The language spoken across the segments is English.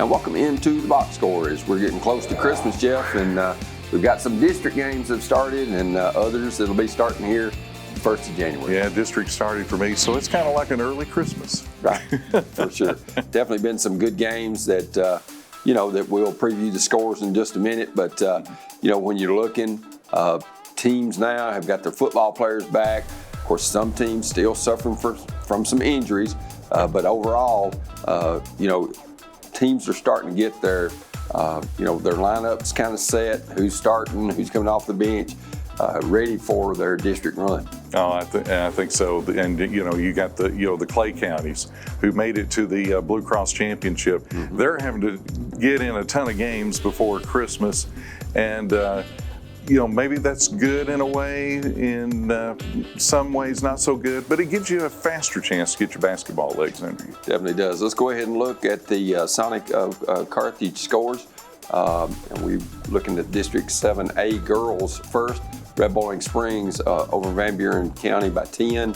And welcome into the box score as we're getting close to Christmas, Jeff, and we've got some district games that have started and others that'll be starting here 1st of January. Yeah, district started for me, so it's kind of like an early Christmas. Right, for sure. Definitely been some good games that, that we'll preview the scores in just a minute. But, when you're looking, teams now have got their football players back. Of course, some teams still suffering from some injuries, but overall, teams are starting to get their lineups kind of set, who's starting, who's coming off the bench, ready for their district run. Oh, I think so. And you got the Clay counties who made it to the Blue Cross Championship. Mm-hmm. They're having to get in a ton of games before Christmas, and maybe that's good in a way. In some ways, not so good. But it gives you a faster chance to get your basketball legs under you. Definitely does. Let's go ahead and look at the Sonic Carthage scores. And we're looking at District 7A girls first. Red Bowling Springs over Van Buren County by 10.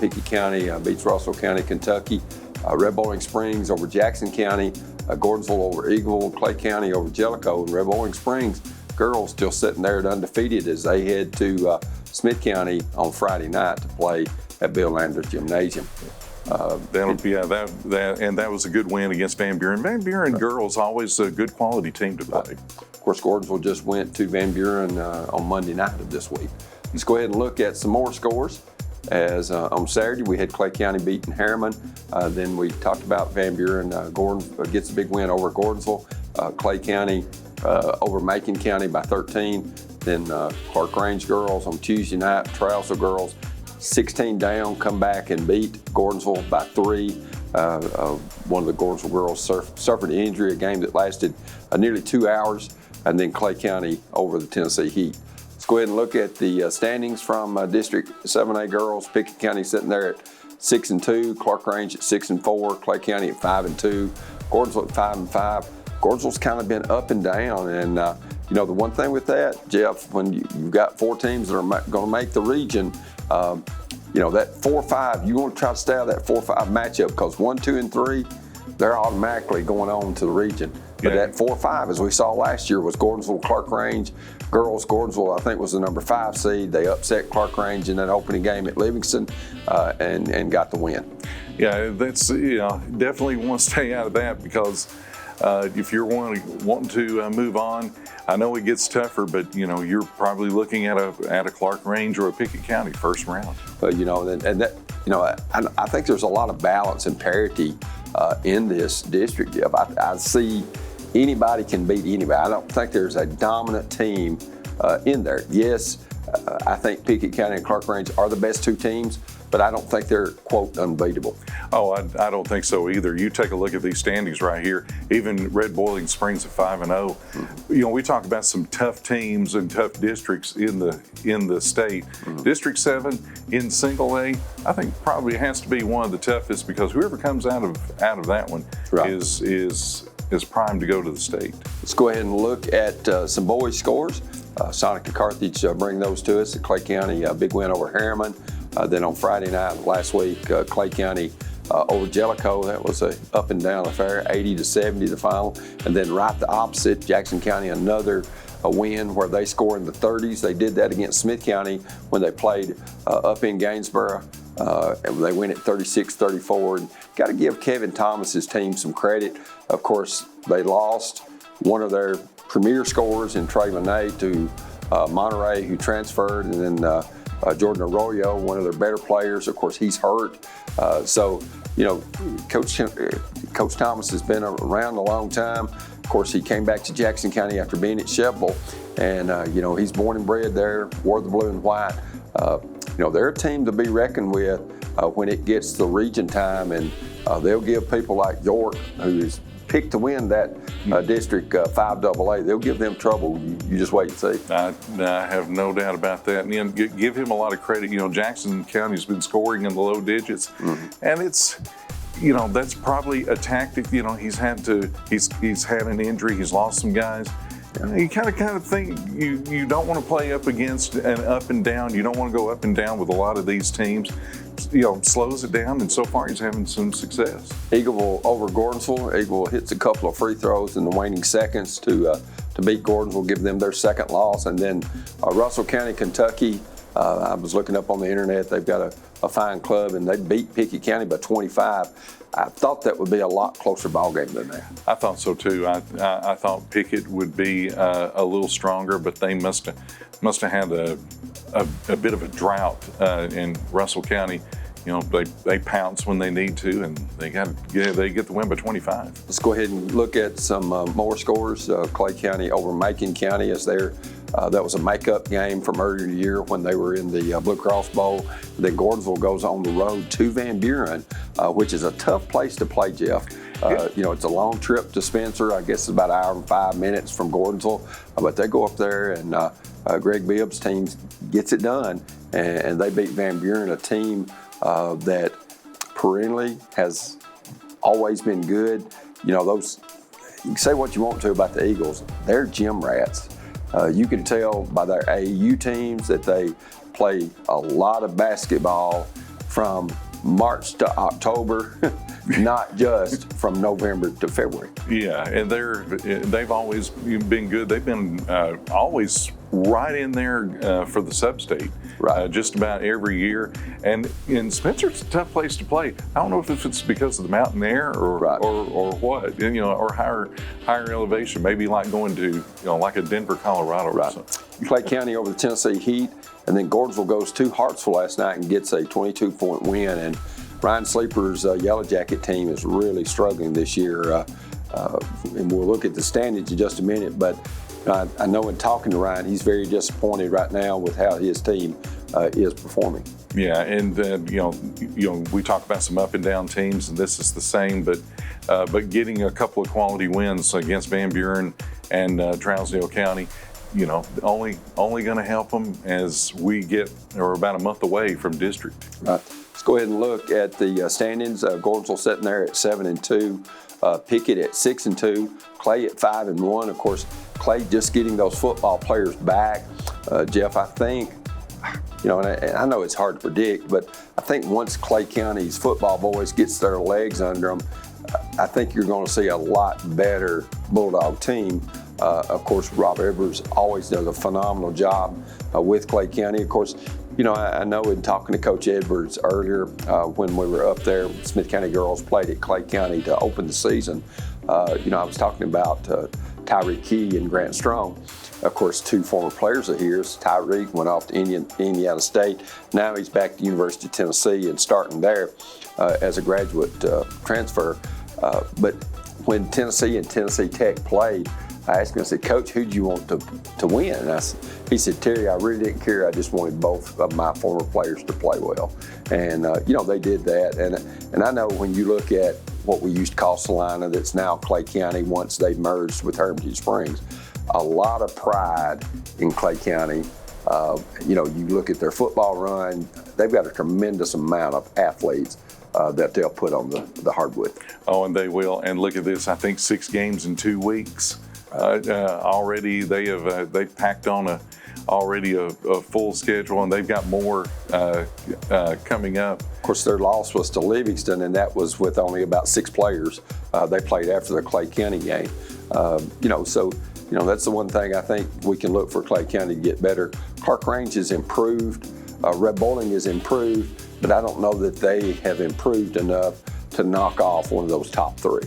Pickett County beats Russell County, Kentucky. Red Bowling Springs over Jackson County. Gordonsville over Eagleville. Clay County over Jellicoe. And Red Bowling Springs girls still sitting there at undefeated as they head to Smith County on Friday night to play at Bill Landers Gymnasium. That was a good win against Van Buren. Van Buren girls always a good quality team to play. Of course, Gordonsville just went to Van Buren on Monday night of this week. Let's go ahead and look at some more scores. As on Saturday, we had Clay County beating Harriman. Then we talked about Van Buren. Gordon gets a big win over Gordonsville. Clay County over Macon County by 13. Then Clark Range girls on Tuesday night. Trousdale girls 16 down, come back and beat Gordonsville by 3. One of the Gordonsville girls suffered an injury, a game that lasted nearly 2 hours. And then Clay County over the Tennessee Heat. Let's go ahead and look at the standings from District 7A girls. Pickett County sitting there at 6-2, Clark Range at 6-4, Clay County at 5-2, Gordonsville at 5-5. Gordonsville's kind of been up and down, and the one thing with that, Jeff, when you've got 4 teams that are going to make the region, that 4-5, you want to try to stay out of that 4-5 matchup because 1, 2, and 3, they're automatically going on to the region. But that 4-5, as we saw last year, was Gordonsville, Clark Range. Girls, Gordonsville, I think, was the number 5 seed. They upset Clark Range in that opening game at Livingston and got the win. Yeah, that's definitely want to stay out of that because if you're wanting to move on, I know it gets tougher, but you're probably looking at a Clark Range or a Pickett County first round. But I think there's a lot of balance and parity in this district, Jeff. I see anybody can beat anybody. I don't think there's a dominant team in there. Yes, I think Pickett County and Clark Range are the best 2 teams, but I don't think they're, quote, unbeatable. Oh, I don't think so either. You take a look at these standings right here. Even Red Bowling Springs at 5-0. Mm-hmm. We talk about some tough teams and tough districts in the state. Mm-hmm. District 7 in Single A, I think probably has to be one of the toughest because whoever comes out of that one is primed to go to the state. Let's go ahead and look at some boys' scores. Sonic and Carthage bring those to us. Clay County, a big win over Harriman. Then on Friday night last week, Clay County over Jellicoe. That was a up and down affair, 80-70 the final. And then right the opposite, Jackson County, another win where they score in the 30s. They did that against Smith County when they played up in Gainsboro. And they win at 36-34. And got to give Kevin Thomas's team some credit. Of course, they lost one of their premier scorers in Trey Lene to Monterey, who transferred, and then Jordan Arroyo, one of their better players. Of course, he's hurt. Coach Thomas has been around a long time. Of course, he came back to Jackson County after being at Shepville, and he's born and bred there, wore the blue and white. They're a team to be reckoned with when it gets to region time, and they'll give people like York, who is picked to win that District 5AA. They'll give them trouble. You just wait and see. I have no doubt about that. And give him a lot of credit. Jackson County's been scoring in the low digits, and it's that's probably a tactic. He's had an injury. He's lost some guys. You kind of think you don't want to play up against an up and down. You don't want to go up and down with a lot of these teams. Slows it down, and so far he's having some success. Eagleville over Gordonsville. Eagleville hits a couple of free throws in the waning seconds to beat Gordonsville, give them their second loss. And then Russell County, Kentucky, I was looking up on the internet. They've got a fine club, and they beat Pickett County by 25. I thought that would be a lot closer ball game than that. I thought so too. I thought Pickett would be a little stronger, but they must have had a bit of a drought in Russell County. They pounce when they need to, and they get the win by 25. Let's go ahead and look at some more scores. Clay County over Macon County is there. That was a makeup game from earlier in the year when they were in the Blue Cross Bowl. Then Gordonsville goes on the road to Van Buren, which is a tough place to play, Jeff. It's a long trip to Spencer. I guess it's about an hour and 5 minutes from Gordonsville. But they go up there, and Greg Bibb's team gets it done, and they beat Van Buren, a team that perennially has always been good. You can say what you want to about the Eagles. They're gym rats. You can tell by their AAU teams that they play a lot of basketball from March to October, not just from November to February. Yeah, and they've always been good. They've been always right in there for the sub-state, right? Just about every year. And Spencer's a tough place to play. I don't know if it's because of the mountain air or what, or higher elevation. Maybe like going to like a Denver, Colorado, or something. Clay County over the Tennessee Heat, and then Gordonsville goes to Hartsville last night and gets a 22-point win. And Ryan Sleeper's Yellow Jacket team is really struggling this year. And we'll look at the standings in just a minute, but I know in talking to Ryan, he's very disappointed right now with how his team is performing. Yeah, and we talk about some up and down teams, and this is the same, but getting a couple of quality wins against Van Buren and Trousdale County, only going to help them as we're about a month away from district. Right. Let's go ahead and look at the standings. Gordonsville sitting there at 7-2. Pickett at 6-2, Clay at 5-1. Of course, Clay just getting those football players back. Jeff, I think, and I know it's hard to predict, but I think once Clay County's football boys gets their legs under them, I think you're going to see a lot better Bulldog team. Of course, Rob Evers always does a phenomenal job with Clay County. Of course, I know in talking to Coach Edwards earlier when we were up there, Smith County girls played at Clay County to open the season. I was talking about Tyreek Key and Grant Strong. Of course, two former players of his. Tyreek went off to Indiana State. Now he's back to University of Tennessee and starting there as a graduate transfer. But when Tennessee and Tennessee Tech played, I asked him, I said, Coach, who do you want to win? And he said, Terry, I really didn't care. I just wanted both of my former players to play well. And, they did that. And I know when you look at what we used to call Salina, that's now Clay County once they merged with Hermitage Springs, a lot of pride in Clay County. You look at their football run, they've got a tremendous amount of athletes that they'll put on the hardwood. Oh, and they will. And look at this, I think 6 games in 2 weeks. Already they've packed on a full schedule, and they've got more coming up. Of course, their loss was to Livingston, and that was with only about 6 players. They played after the Clay County game. That's the one thing I think we can look for Clay County to get better. Clark Range has improved. Red Bowling has improved, but I don't know that they have improved enough to knock off one of those top 3.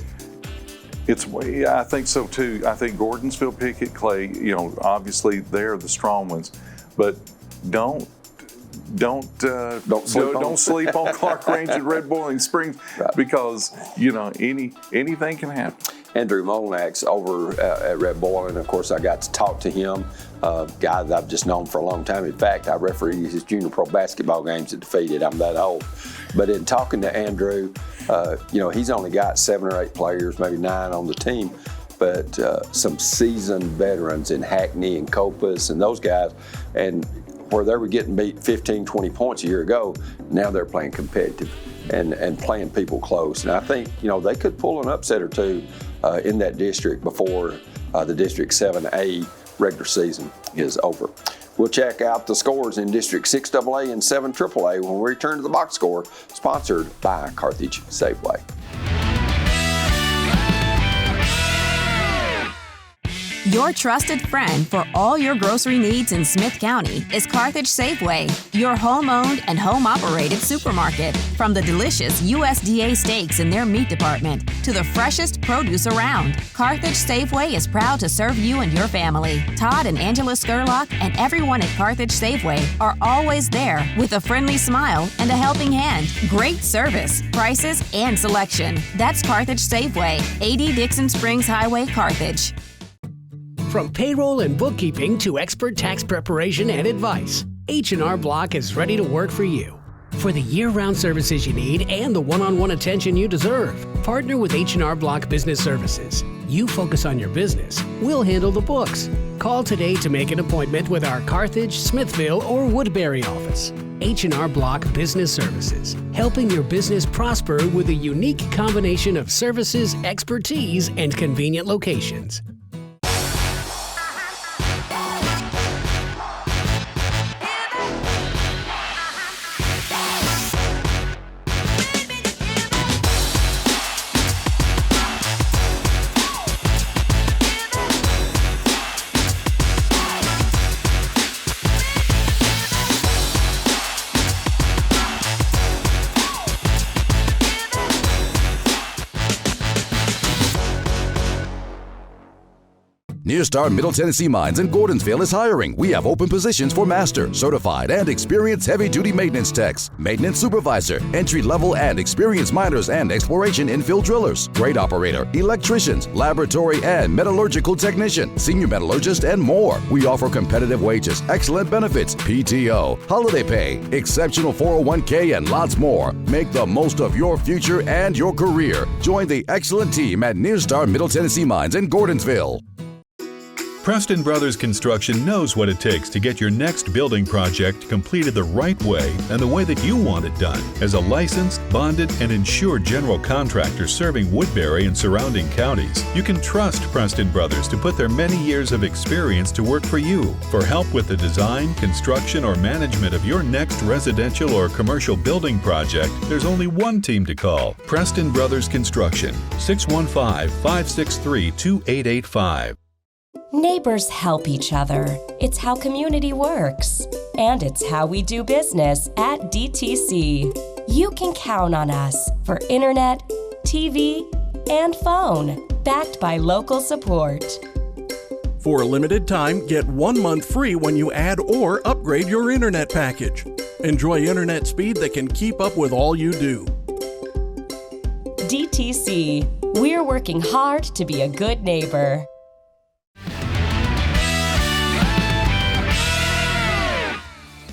I think so too. I think Gordonsville, Pickett, Clay, obviously they're the strong ones, but don't sleep on Clark Range and Red Boiling Springs, right, because anything can happen. Andrew Molnack's over at Red Boiling. Of course, I got to talk to him, guy that I've just known for a long time. In fact, I refereed his junior pro basketball games at Defeated. I'm that old. But in talking to Andrew, he's only got 7 or 8 players, maybe 9 on the team, but some seasoned veterans in Hackney and Copus and those guys. And where they were getting beat 15, 20 points a year ago, now they're playing competitive and playing people close. And I think, they could pull an upset or two in that district before the District 7A regular season is over. We'll check out the scores in District 6AA and 7 AAA when we return to the box score, sponsored by Carthage Safeway. Your trusted friend for all your grocery needs in Smith County is Carthage Safeway, your home-owned and home-operated supermarket. From the delicious USDA steaks in their meat department to the freshest produce around, Carthage Safeway is proud to serve you and your family. Todd and Angela Skurlock and everyone at Carthage Safeway are always there with a friendly smile and a helping hand. Great service, prices, and selection. That's Carthage Safeway, 80 Dixon Springs Highway, Carthage. From payroll and bookkeeping to expert tax preparation and advice, H&R Block is ready to work for you. For the year-round services you need and the one-on-one attention you deserve, partner with H&R Block Business Services. You focus on your business, we'll handle the books. Call today to make an appointment with our Carthage, Smithville, or Woodbury office. H&R Block Business Services, helping your business prosper with a unique combination of services, expertise, and convenient locations. Nearstar Middle Tennessee Mines in Gordonsville is hiring. We have open positions for master, certified, and experienced heavy-duty maintenance techs, maintenance supervisor, entry-level and experienced miners and exploration infill drillers, grade operator, electricians, laboratory and metallurgical technician, senior metallurgist, and more. We offer competitive wages, excellent benefits, PTO, holiday pay, exceptional 401k, and lots more. Make the most of your future and your career. Join the excellent team at Nearstar Middle Tennessee Mines in Gordonsville. Preston Brothers Construction knows what it takes to get your next building project completed the right way and the way that you want it done. As a licensed, bonded, and insured general contractor serving Woodbury and surrounding counties, you can trust Preston Brothers to put their many years of experience to work for you. For help with the design, construction, or management of your next residential or commercial building project, there's only one team to call: Preston Brothers Construction, 615-563-2885. Neighbors help each other. It's how community works. And it's how we do business at DTC. You can count on us for internet, TV, and phone, backed by local support. For a limited time, get 1 month free when you add or upgrade your internet package. Enjoy internet speed that can keep up with all you do. DTC. We're working hard to be a good neighbor.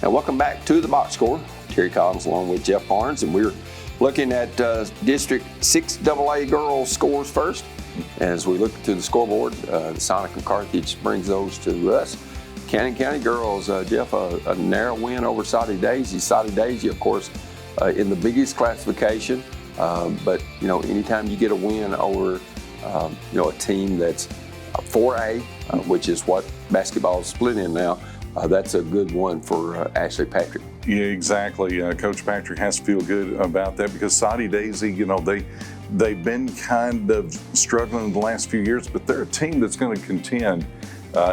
And welcome back to the box score. Terry Collins along with Jeff Barnes, and we're looking at District 6AA girls scores first. As we look to the scoreboard, the Sonic and Carthage brings those to us. Cannon County girls, Jeff, a narrow win over Soddy Daisy. Soddy Daisy, of course, in the biggest classification, but anytime you get a win over a team that's 4A, which is what basketball is split in now, that's a good one for Ashley Patrick. Yeah, exactly. Coach Patrick has to feel good about that because Soddy Daisy, they've been kind of struggling the last few years, but they're a team that's going to contend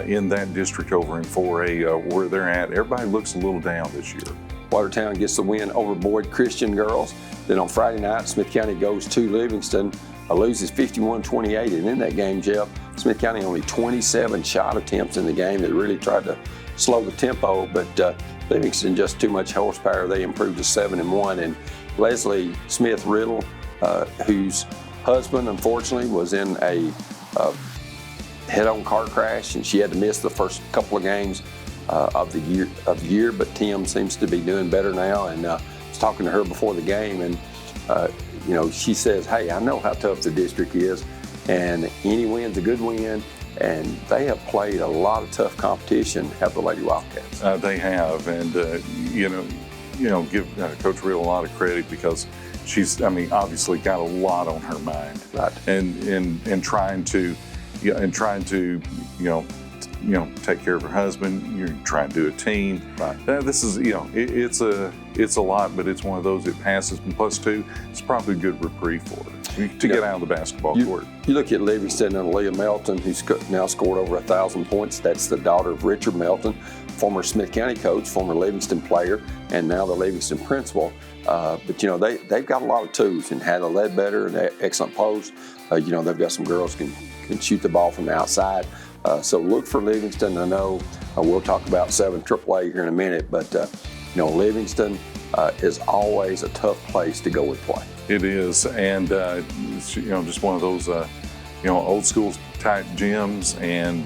in that district over in 4A where they're at. Everybody looks a little down this year. Watertown gets the win over Boyd Christian girls. Then on Friday night, Smith County goes to Livingston, loses 51-28. And in that game, Jeff, Smith County only 27 shot attempts in the game. They really tried to slow the tempo, but Livingston just too much horsepower. They improved to 7-1. And Leslie Smith Riddle, whose husband unfortunately was in a head-on car crash, and she had to miss the first couple of games of the year. But Tim seems to be doing better now, and I was talking to her before the game, and she says, "Hey, I know how tough the district is, and any win's a good win." And they have played a lot of tough competition, have the Lady Wildcats. They have, and give Coach Riddle a lot of credit because she's, obviously got a lot on her mind, right? And trying to and trying to, take care of her husband. You're trying to do a team. Right. This is, it's a lot, but it's one of those that passes. And plus two, it's probably a good reprieve for her to get out of the basketball court. You look at Livingston and Leah Melton, who's now scored over 1,000 points. That's the daughter of Richard Melton, former Smith County coach, former Livingston player, and now the Livingston principal. But they've got a lot of tools, and Hannah Ledbetter, an excellent post. They've got some girls can shoot the ball from the outside. So look for Livingston. I know we'll talk about 7 AAA here in a minute, but Livingston is always a tough place to go and play. It is, and it's, just one of those old school type gyms, and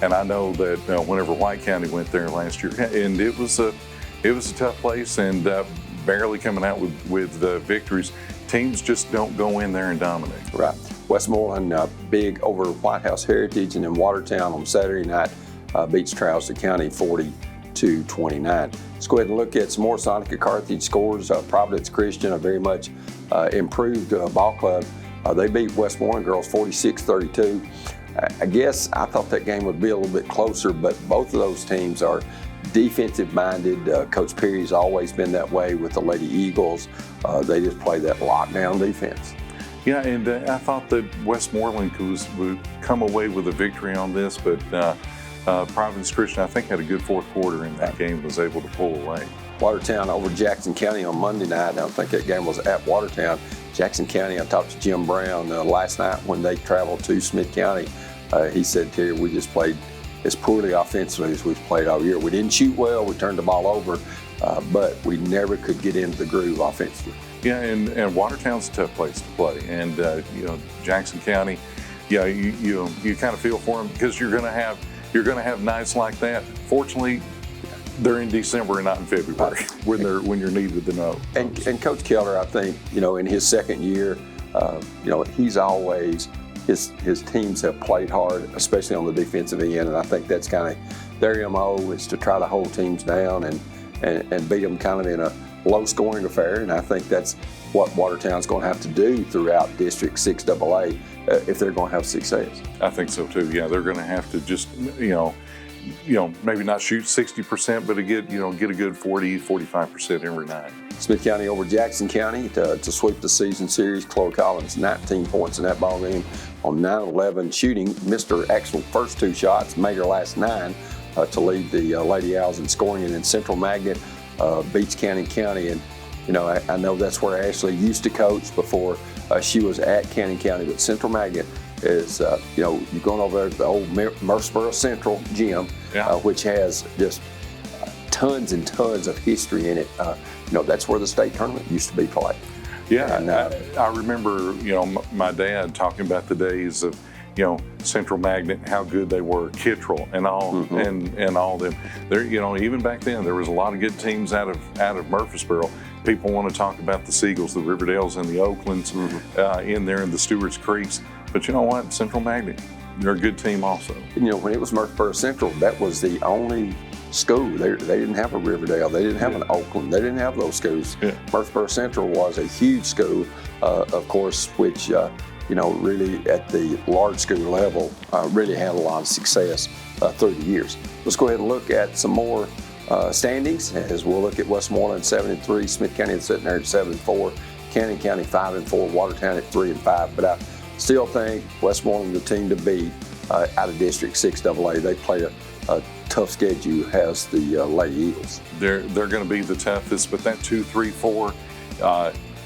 I know that whenever White County went there last year, and it was a tough place, and barely coming out with victories. Teams just don't go in there and dominate. Right. Westmoreland big over White House Heritage, and in Watertown on Saturday night beats Trowster County 40-29. Let's go ahead and look at some more Sonica Carthage scores. Providence Christian, a very much improved ball club. They beat Westmoreland girls 46-32. I guess I thought that game would be a little bit closer, but both of those teams are defensive minded. Coach Perry's always been that way with the Lady Eagles. They just play that lockdown defense. Yeah, and I thought that Westmoreland would come away with a victory on this, but Providence Christian, I think, had a good fourth quarter in that game, was able to pull away. Watertown over Jackson County on Monday night. I think that game was at Watertown. Jackson County, I talked to Jim Brown last night when they traveled to Smith County. He said, Terry, we just played as poorly offensively as we've played all year. We didn't shoot well, we turned the ball over, but we never could get into the groove offensively. Yeah, and Watertown's a tough place to play, and Jackson County, you kind of feel for them because you're going to have nights like that. Fortunately, they're in December and not in February when you're needed the most. And Coach Keller, I think, in his second year, he's always his teams have played hard, especially on the defensive end, and I think that's kind of their MO is to try to hold teams down and beat them kind of in a low-scoring affair, and I think that's what Watertown's going to have to do throughout District 6AA if they're going to have success. I think so too. Yeah, they're going to have to just maybe not shoot 60%, but get a good 40-45% every night. Smith County over Jackson County to sweep the season series. Chloe Collins 19 points in that ball game on 9-11 shooting. Missed her actual first 2 shots, made her last 9 to lead the Lady Owls in scoring. And then Central Magnet beats Cannon County, and I know that's where Ashley used to coach before she was at Cannon County. But Central Magnet is you're going over there to the old Murfreesboro Central gym, which has just tons and tons of history in it. That's where the state tournament used to be played. Yeah, and I remember my dad talking about the days of Central Magnet, how good they were, Kittrell and all, and all them. There, even back then, there was a lot of good teams out of Murfreesboro. People want to talk about the Seagulls, the Riverdales, and the Oaklands in there in the Stewart's Creeks. But you know what? Central Magnet, they're a good team also. When it was Murfreesboro Central, that was the only school. They didn't have a Riverdale. They didn't have an Oakland. They didn't have those schools. Yeah. Murfreesboro Central was a huge school, of course, which really at the large school level really had a lot of success through the years. Let's go ahead and look at some more standings as we'll look at Westmoreland 7-3, Smith County sitting there at 7-4, Cannon County 5-4, Watertown at 3-5. But I still think Westmoreland the team to beat out of District 6AA. They play a tough schedule has the Lady Eagles. They're going to be the toughest, but that 2-3-4,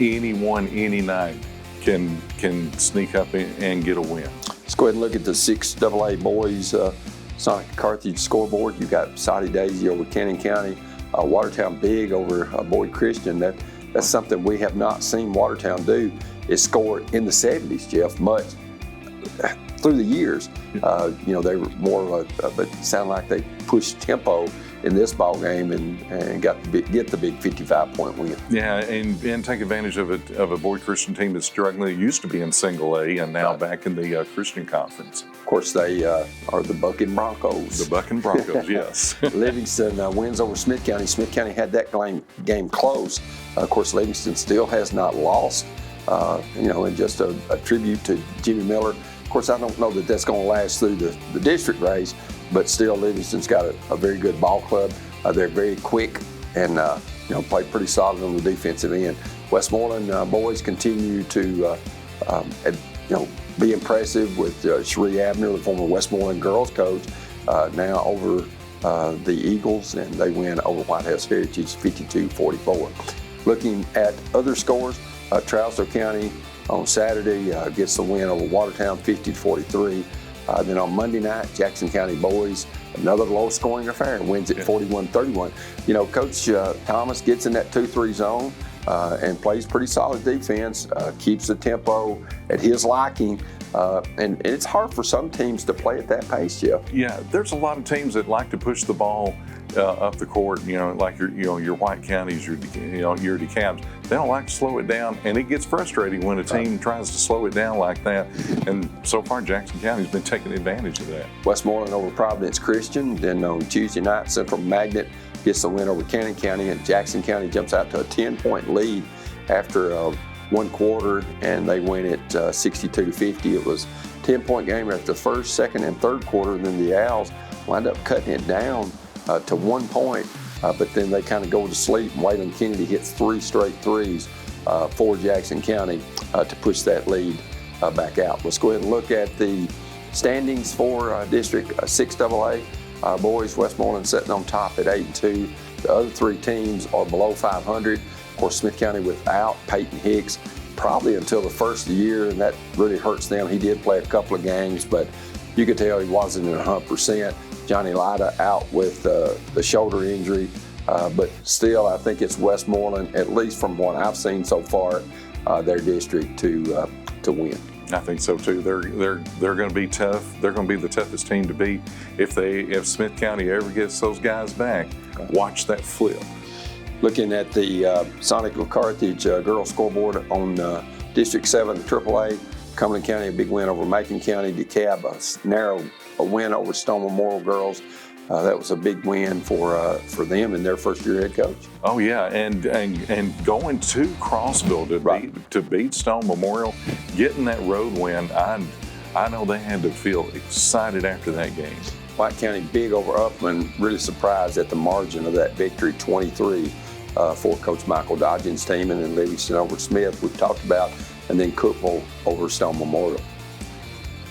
anyone, any night can sneak up and get a win. Let's go ahead and look at the 6AA boys Sonica Carthage scoreboard. You've got Saudi Daisy over Cannon County, Watertown Big over Boyd Christian. That's something we have not seen Watertown do, is score in the 70s, Jeff, much through the years. They were more but it sounded like they pushed tempo in this ball game and get the big 55-point win. Yeah, and take advantage of a Boyd Christian team that's struggling. It used to be in Single A and now back in the Christian Conference. Of course, they are the Bucking Broncos. The Bucking Broncos, yes. Livingston wins over Smith County. Smith County had that game close. Of course, Livingston still has not lost. And just a tribute to Jimmy Miller. Of course, I don't know that that's going to last through the district race, but still Livingston's got a very good ball club. They're very quick and play pretty solid on the defensive end. Westmoreland boys continue to be impressive with Cherie Abner, the former Westmoreland girls coach, now over the Eagles, and they win over White House Heritage 52-44. Looking at other scores, Trousdale County on Saturday gets the win over Watertown 50-43. Then on Monday night, Jackson County boys, another low-scoring affair, wins at 41-31. Coach Thomas gets in that 2-3 zone and plays pretty solid defense, keeps the tempo at his liking. And it's hard for some teams to play at that pace, Jeff. Yeah, there's a lot of teams that like to push the ball up the court. Like your White Counties, your DeKalbs. They don't like to slow it down, and it gets frustrating when a team tries to slow it down like that. And so far, Jackson County's been taking advantage of that. Westmoreland over Providence Christian. Then on Tuesday night, Central Magnet gets the win over Cannon County, and Jackson County jumps out to a 10-point lead after one quarter, and they win it 62-50. It was a 10-point game after the first, second, and third quarter, and then the Owls wind up cutting it down to 1 point, but then they kind of go to sleep, and Waylon Kennedy hits 3 straight threes for Jackson County to push that lead back out. Let's go ahead and look at the standings for District 6AA. Boys, Westmoreland sitting on top at 8-2. The other 3 teams are below 500. Of course, Smith County without Peyton Hicks probably until the first of the year, and that really hurts them. He did play a couple of games, but you could tell he wasn't at 100%. Johnny Lida out with the shoulder injury, but still, I think it's Westmoreland, at least from what I've seen so far, their district to win. I think so too. They're going to be tough. They're going to be the toughest team to beat if Smith County ever gets those guys back. Watch that flip. Looking at the Sonic of Carthage girls scoreboard on District 7 AAA, Cumberland County a big win over Macon County. DeKalb a narrow win over Stone Memorial girls. That was a big win for them and their first-year head coach. Oh yeah, and going to Crossville to beat Stone Memorial, getting that road win, I know they had to feel excited after that game. White County big over Upland, really surprised at the margin of that victory, 23 for Coach Michael Dodgen's team, and then Livingston over Smith we've talked about, and then Cookeville over Stone Memorial.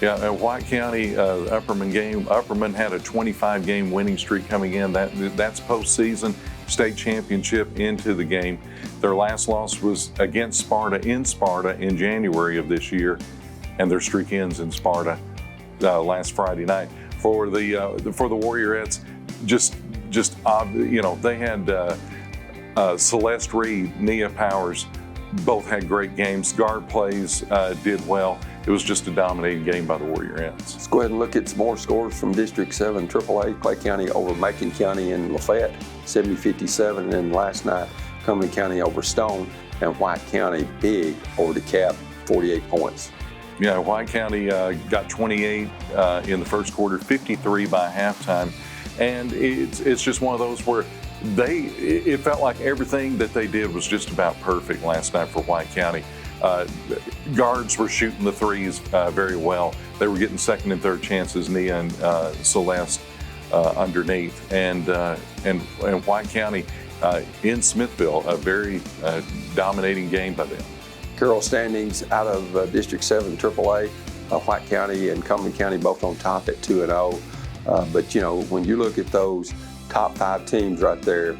Yeah, and White County Upperman game. Upperman had a 25-game winning streak coming in. That's postseason state championship into the game. Their last loss was against Sparta in January of this year, and their streak ends in Sparta last Friday night. For the Warriorettes, they had Celeste Reed, Nia Powers, both had great games. Guard plays did well. It was just a dominating game by the Warriorettes. Let's go ahead and look at some more scores from District 7 AAA. Clay County over Macon County and Lafayette, 70-57. And then last night, Cumberland County over Stone, and White County big over DeKalb, 48 points. Yeah, White County got 28 in the first quarter, 53 by halftime. And it's just one of those where it felt like everything that they did was just about perfect last night for White County. Guards were shooting the threes very well. They were getting second and third chances, Nia and Celeste underneath. And White County in Smithville, a very dominating game by them. Girls standings out of District 7 AAA, White County and Cumberland County both on top at 2-0. But when you look at those top 5 teams right there,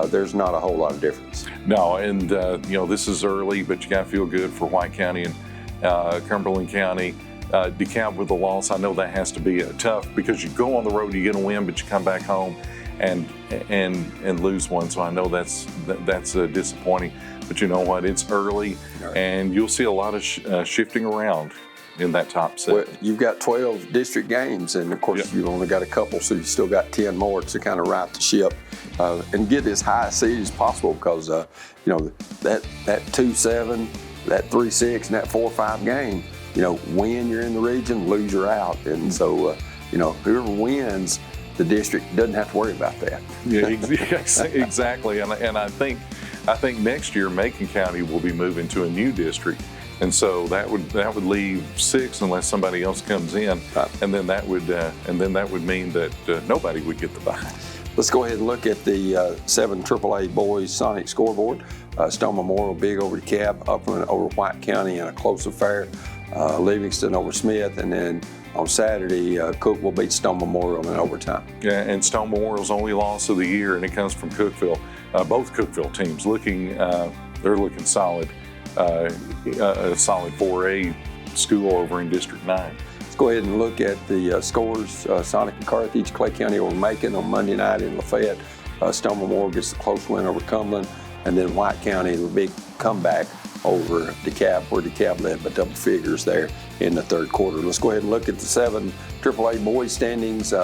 there's not a whole lot of difference. No, and this is early, but you got to feel good for White County and Cumberland County. DeKalb with the loss, I know that has to be tough because you go on the road, you get a win, but you come back home and lose one. So I know that's disappointing. But you know what? It's early, and you'll see a lot of shifting around in that top 7. Well, you've got 12 district games, and of course you've only got a couple, so you've still got 10 more to kind of right the ship and get as high a seed as possible, because that 2-7, that 3-6, and that 4-5 game, win you're in the region, lose you're out, and so whoever wins the district doesn't have to worry about that. Yeah, exactly, and I think next year Macon County will be moving to a new district. And so that would leave 6 unless somebody else comes in, and then that would mean that nobody would get the bye. Let's go ahead and look at the 7 AAA boys Sonic scoreboard. Stone Memorial big over DeKalb, Upland over White County in a close affair. Livingston over Smith, and then on Saturday, Cook will beat Stone Memorial in overtime. Yeah, and Stone Memorial's only loss of the year, and it comes from Cookeville. Both Cookeville teams they're looking solid. A solid 4A school over in District 9. Let's go ahead and look at the scores. Sonic and Carthage, Clay County over Macon on Monday night in Lafayette. Stone Memorial gets the close win over Cumberland, and then White County, the big comeback over DeKalb, where DeKalb led by double figures there in the third quarter. Let's go ahead and look at the 7 AAA boys standings.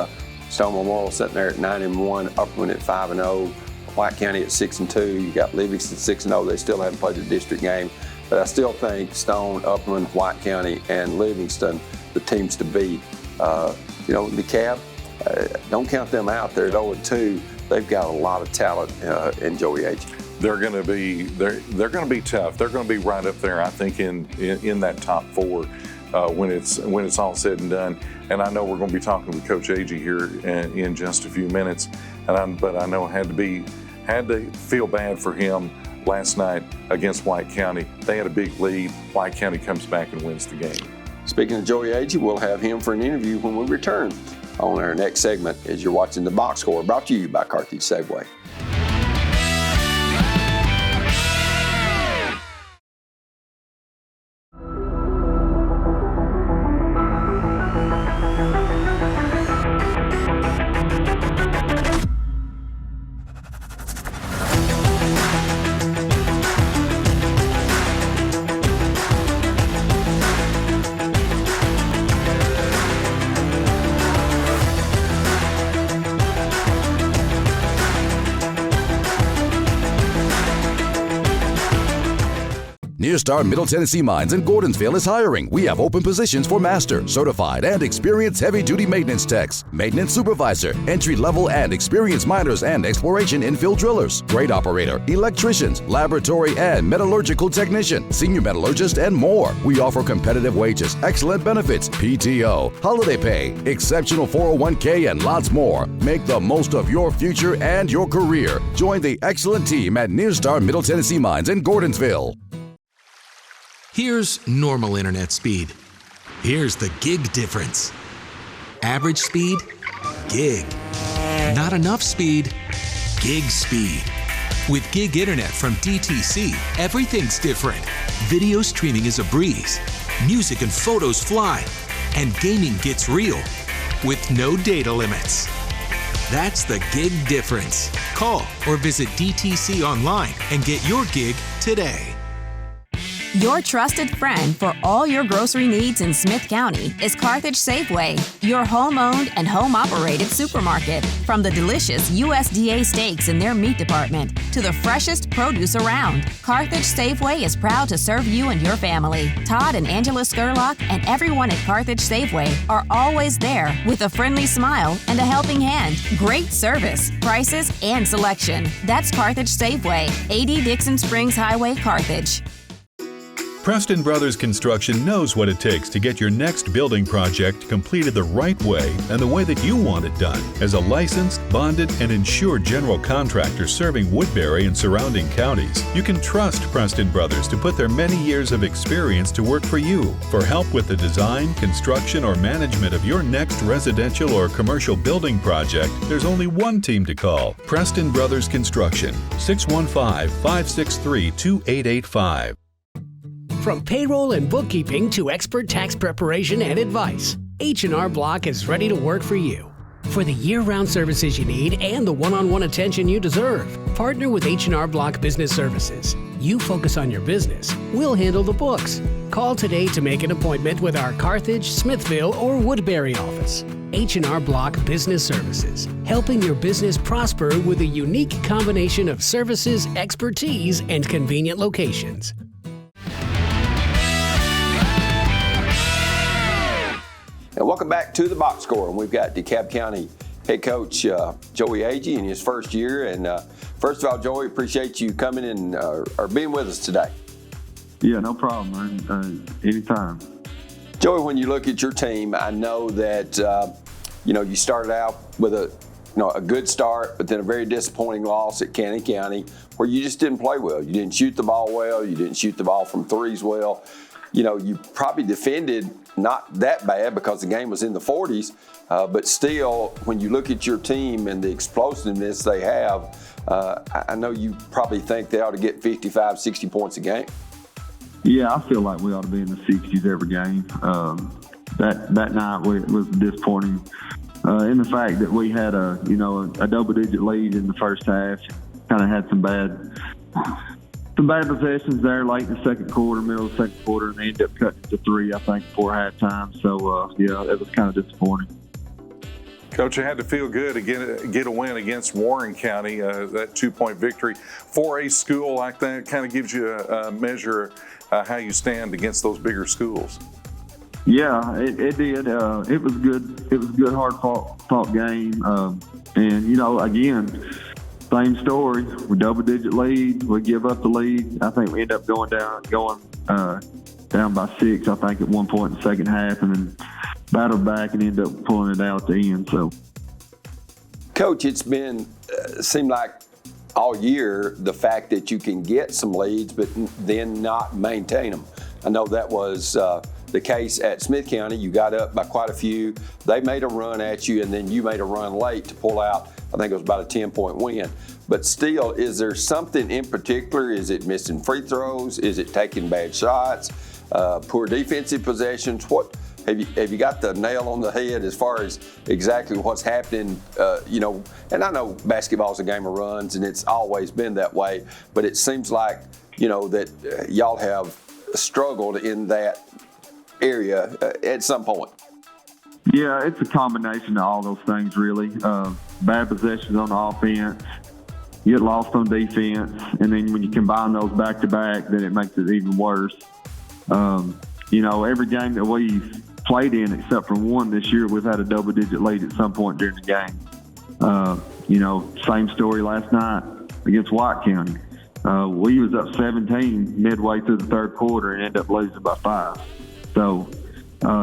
Stone Memorial sitting there at 9-1, Upland at 5-0, White County at 6-2. You got Livingston 6-0. They still haven't played the district game, but I still think Stone, Upland, White County, and Livingston, the teams to beat. DeKalb, don't count them out. They're at 0-2. They've got a lot of talent in Joey Agee. They're going to be tough. They're going to be right up there, I think, in that top 4 when it's all said and done. And I know we're going to be talking with Coach Agee here in just a few minutes. But I know had to feel bad for him last night against White County. They had a big lead. White County comes back and wins the game. Speaking of Joey Agee, we'll have him for an interview when we return on our next segment as you're watching the Box Score, brought to you by Carthage Safeway. Nearstar Middle Tennessee Mines in Gordonsville is hiring. We have open positions for master, certified, and experienced heavy-duty maintenance techs, maintenance supervisor, entry-level and experienced miners and exploration infill drillers, grade operator, electricians, laboratory and metallurgical technician, senior metallurgist, and more. We offer competitive wages, excellent benefits, PTO, holiday pay, exceptional 401k, and lots more. Make the most of your future and your career. Join the excellent team at Nearstar Middle Tennessee Mines in Gordonsville. Here's normal internet speed. Here's the gig difference. Average speed, gig. Not enough speed, gig speed. With gig internet from DTC, everything's different. Video streaming is a breeze. Music and photos fly. And gaming gets real with no data limits. That's the gig difference. Call or visit DTC online and get your gig today. Your trusted friend for all your grocery needs in Smith County is Carthage Safeway, your home-owned and home-operated supermarket. From the delicious USDA steaks in their meat department to the freshest produce around, Carthage Safeway is proud to serve you and your family. Todd and Angela Skurlock and everyone at Carthage Safeway are always there with a friendly smile and a helping hand. Great service, prices, and selection. That's Carthage Safeway, 80 Dixon Springs Highway, Carthage. Preston Brothers Construction knows what it takes to get your next building project completed the right way and the way that you want it done. As a licensed, bonded, and insured general contractor serving Woodbury and surrounding counties, you can trust Preston Brothers to put their many years of experience to work for you. For help with the design, construction, or management of your next residential or commercial building project, there's only one team to call: Preston Brothers Construction, 615-563-2885. From payroll and bookkeeping to expert tax preparation and advice, H&R Block is ready to work for you. For the year-round services you need and the one-on-one attention you deserve, partner with H&R Block Business Services. You focus on your business, we'll handle the books. Call today to make an appointment with our Carthage, Smithville, or Woodbury office. H&R Block Business Services, helping your business prosper with a unique combination of services, expertise, and convenient locations. And welcome back to the Box Score. And we've got DeKalb County head coach Joey Agee in his first year. And first of all, Joey, appreciate you coming in or being with us today. Yeah, no problem, man. Anytime. Joey, when you look at your team, I know that you started out with a good start, but then a very disappointing loss at Cannon County, where you just didn't play well. You didn't shoot the ball well. You didn't shoot the ball from threes well. You probably defended not that bad because the game was in the 40s, but still, when you look at your team and the explosiveness they have, I know you probably think they ought to get 55, 60 points a game. Yeah, I feel like we ought to be in the 60s every game. That night was disappointing in the fact that we had a double-digit lead in the first half. Kind of had some bad possessions there late in the second quarter, middle of the second quarter, and they ended up cutting it to 3, I think, before halftime. So, it was kind of disappointing. Coach, you had to feel good to get a win against Warren County, that 2-point victory. For a school like that, kind of gives you a measure how you stand against those bigger schools. Yeah, it did. It was good. It was a good, hard-fought game. And, again, same story. We're double-digit lead. We give up the lead. I think we end up going down by 6, I think, at one point in the second half, and then battled back and ended up pulling it out at the end. So, Coach, it's been seemed like all year the fact that you can get some leads but then not maintain them. I know that was the case at Smith County. You got up by quite a few. They made a run at you, and then you made a run late to pull out, I think it was about a 10-point win. But still, is there something in particular? Is it missing free throws? Is it taking bad shots? Poor defensive possessions? What have you got the nail on the head as far as exactly what's happening? And I know basketball's a game of runs, and it's always been that way. But it seems like that y'all have struggled in that area at some point. Yeah, it's a combination of all those things, really. Bad possessions on offense, you get lost on defense, and then when you combine those back-to-back, then it makes it even worse. Every game that we've played in, except for one this year, we've had a double-digit lead at some point during the game. Same story last night against White County. We was up 17 midway through the third quarter and ended up losing by 5. So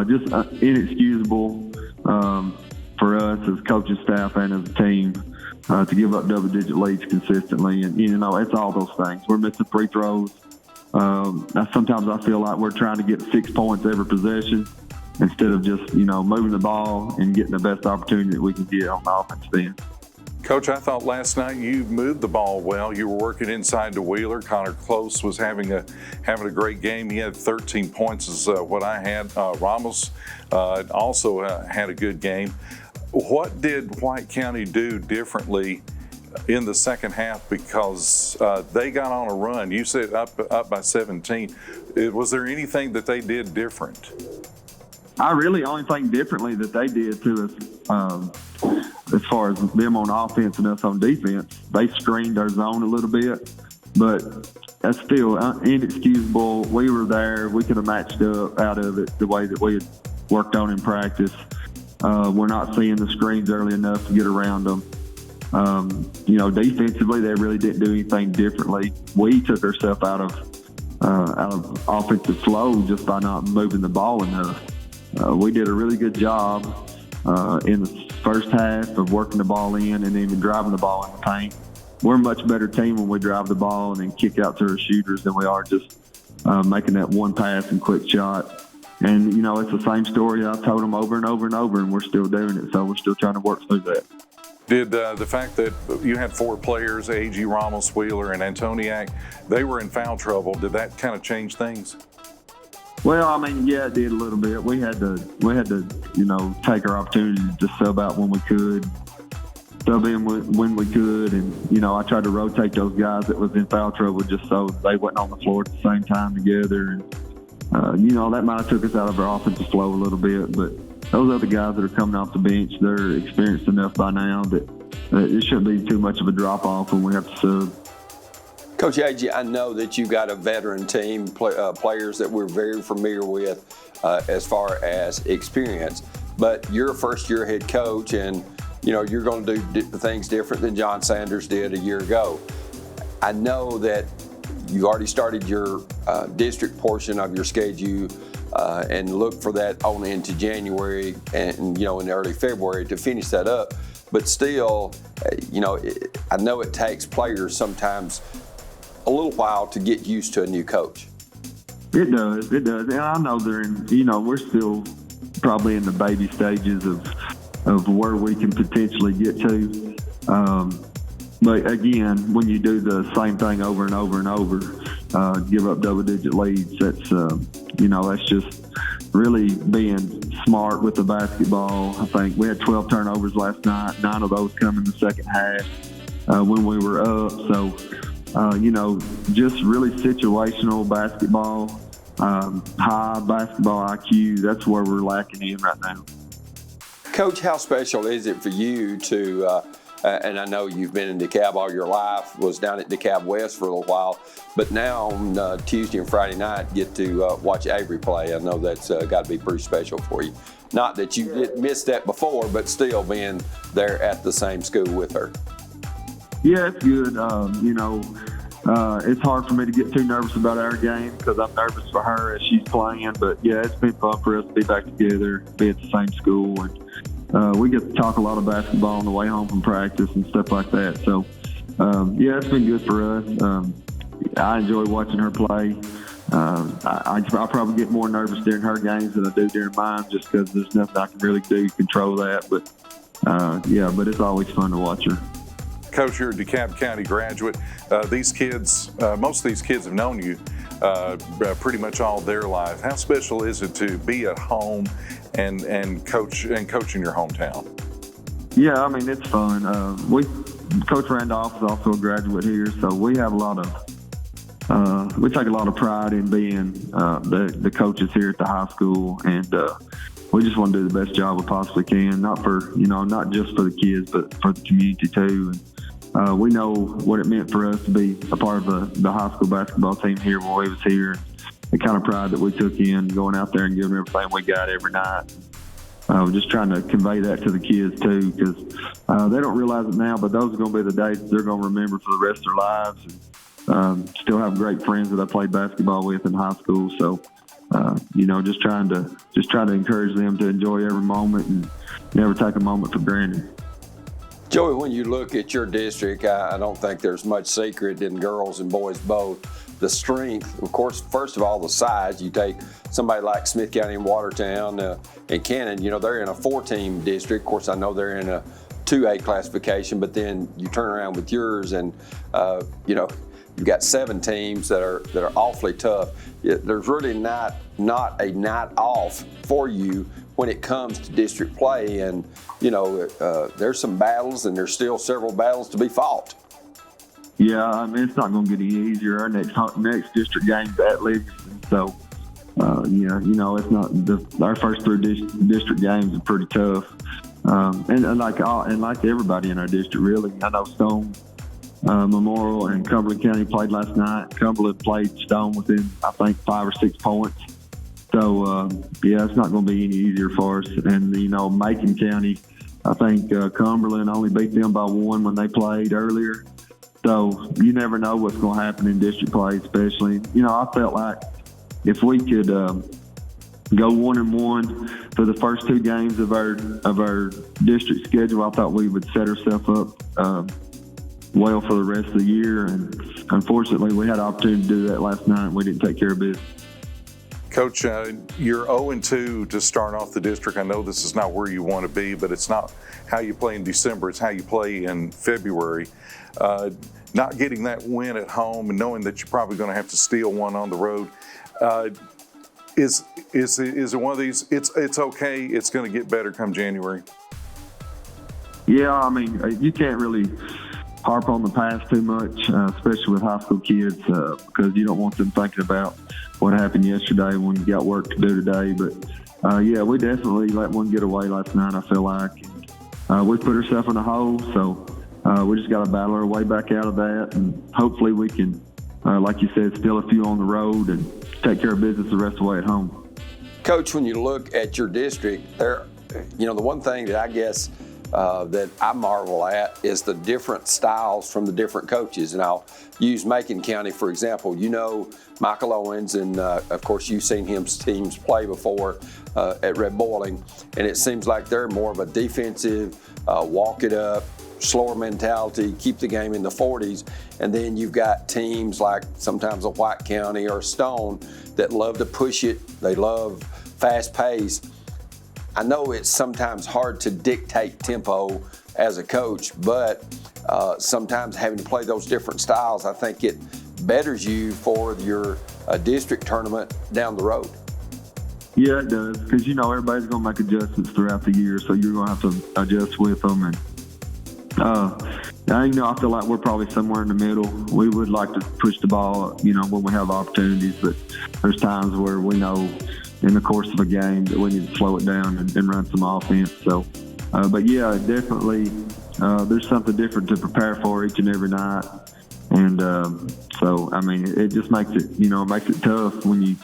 just inexcusable for us as coaching staff and as a team to give up double-digit leads consistently. And, it's all those things. We're missing free throws. Sometimes I feel like we're trying to get 6 points every possession instead of just, moving the ball and getting the best opportunity that we can get on the offensive end. Coach, I thought last night you moved the ball well. You were working inside to Wheeler. Connor Close was having a great game. He had 13 points is what I had. Ramos also had a good game. What did White County do differently in the second half, because they got on a run? You said up by 17. Was there anything that they did different? I really only think differently that they did to us as far as them on offense and us on defense. They screened our zone a little bit, but that's still inexcusable. We were there. We could have matched up out of it the way that we had worked on in practice. We're not seeing the screens early enough to get around them. Defensively, they really didn't do anything differently. We took ourselves out of offensive flow just by not moving the ball enough. We did a really good job in the first half of working the ball in and even driving the ball in the paint. We're a much better team when we drive the ball and then kick out to our shooters than we are just making that one pass and quick shot. And, it's the same story I've told them over and over and over, and we're still doing it. So we're still trying to work through that. Did the fact that you had 4 players, Agee, Ramos, Wheeler, and Antoniak, they were in foul trouble, did that kind of change things? Well, yeah, it did a little bit. We had to, take our opportunity to sub out when we could, sub in when we could, and I tried to rotate those guys that was in foul trouble just so they wasn't on the floor at the same time together. And that might have took us out of our offensive flow a little bit, but those other guys that are coming off the bench, they're experienced enough by now that it shouldn't be too much of a drop-off when we have to sub. Coach Agee, I know that you got a veteran team, players that we're very familiar with as far as experience, but you're a first-year head coach, and you're going to do things different than John Sanders did a year ago. I know that you already started your district portion of your schedule, and look for that on into January and in early February to finish that up. But still, I know it takes players sometimes a little while to get used to a new coach. It does. And I know they're in, we're still probably in the baby stages of where we can potentially get to. But again, when you do the same thing over and over and over, give up double-digit leads, that's just really being smart with the basketball. I think we had 12 turnovers last night. 9 of those come in the second half when we were up. So, just really situational basketball, high basketball IQ. That's where we're lacking in right now. Coach, how special is it for you to and I know you've been in DeKalb all your life, was down at DeKalb West for a little while, but now on Tuesday and Friday night get to watch Agee play. I know that's got to be pretty special for you. Not that you didn't miss that before, but still being there at the same school with her. Yeah, it's good. It's hard for me to get too nervous about our game because I'm nervous for her as she's playing. But, yeah, it's been fun for us to be back together, be at the same school. And we get to talk a lot of basketball on the way home from practice and stuff like that. So, yeah, it's been good for us. I enjoy watching her play. I probably get more nervous during her games than I do during mine just because there's nothing I can really do to control that. But, but it's always fun to watch her. Coach, you're a DeKalb County graduate. These kids, most of these kids have known you pretty much all their life. How special is it to be at home and coach in your hometown? Yeah, I mean, it's fun. Coach Randolph is also a graduate here, so we have we take a lot of pride in being the coaches here at the high school, and we just want to do the best job we possibly can, not just for the kids, but for the community too. And we know what it meant for us to be a part of the high school basketball team here when we was here. The kind of pride that we took in going out there and giving everything we got every night. We're just trying to convey that to the kids too, because they don't realize it now, but those are going to be the days they're going to remember for the rest of their lives. And still have great friends that I played basketball with in high school. So, just trying to encourage them to enjoy every moment and never take a moment for granted. Joey, when you look at your district, I don't think there's much secret in girls and boys both. The strength, of course, first of all, the size. You take somebody like Smith County and Watertown and Cannon, they're in a 4-team district. Of course, I know they're in a 2A classification, but then you turn around with yours and, you've got 7 teams that are awfully tough. There's really not a night off for you when it comes to district play, and there's some battles, and there's still several battles to be fought. Yeah, I mean, it's not going to get any easier. Our next district game's at Livingston, so it's not our first 3 district games are pretty tough, and like everybody in our district, really. I know Stone, Memorial, and Cumberland County played last night. Cumberland played Stone within, I think, 5 or 6 points. So, it's not going to be any easier for us. And, Macon County, I think Cumberland only beat them by 1 when they played earlier. So, you never know what's going to happen in district play, especially. I felt like if we could go 1-1 for the first 2 games of our district schedule, I thought we would set ourselves up well for the rest of the year. And unfortunately, we had an opportunity to do that last night, and we didn't take care of business. Coach, you're 0-2 to start off the district. I know this is not where you want to be, but it's not how you play in December, it's how you play in February. Not getting that win at home and knowing that you're probably going to have to steal one on the road, is it one of these, it's okay, it's going to get better come January? Yeah, I mean, you can't really harp on the past too much, especially with high school kids, because you don't want them thinking about what happened yesterday when you got work to do today. But, we definitely let one get away last night, I feel like. And, we put ourselves in a hole, so we just got to battle our way back out of that. And hopefully we can, like you said, steal a few on the road and take care of business the rest of the way at home. Coach, when you look at your district, the one thing that I guess that I marvel at is the different styles from the different coaches. And I'll use Macon County, for example. You know Michael Owens, and of course you've seen his teams play before at Red Boiling, and it seems like they're more of a defensive, walk it up, slower mentality, keep the game in the 40s. And then you've got teams like sometimes a White County or Stone that love to push it. They love fast pace. I know it's sometimes hard to dictate tempo as a coach, but sometimes having to play those different styles, I think it betters you for your district tournament down the road. Yeah, it does, because everybody's going to make adjustments throughout the year, so you're going to have to adjust with them. And I feel like we're probably somewhere in the middle. We would like to push the ball, when we have opportunities, but there's times where we know in the course of a game that we need to slow it down and run some offense. So, but yeah, definitely there's something different to prepare for each and every night. And so, I mean, it just makes it, it makes it tough when you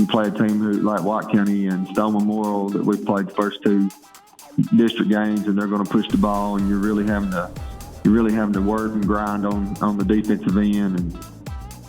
play a team who like White County and Stone Memorial that we've played the first two district games, and they're going to push the ball, and you're really having to work and grind on the defensive end, and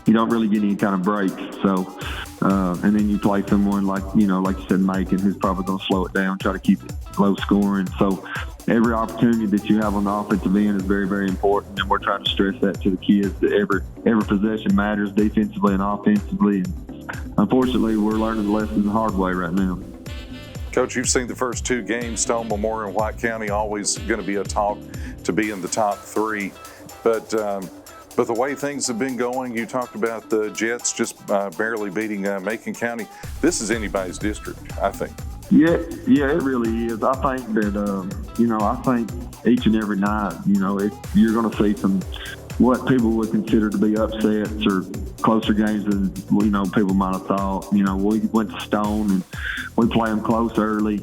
you don't really get any kind of breaks. So, and then you play someone like you said, Macon, who's probably going to slow it down, try to keep it low scoring. So every opportunity that you have on the offensive end is very, very important, and we're trying to stress that to the kids that every possession matters defensively and offensively. And unfortunately, we're learning the lesson the hard way right now. Coach, you've seen the first two games, Stone Memorial and White County, always going to be a talk to be in the top three. But the way things have been going, you talked about the Jets just barely beating Macon County. This is anybody's district, I think. Yeah, it really is. I think that, I think each and every night, you're going to see some what people would consider to be upsets or closer games than, people might have thought. We went to Stone and we play them close early.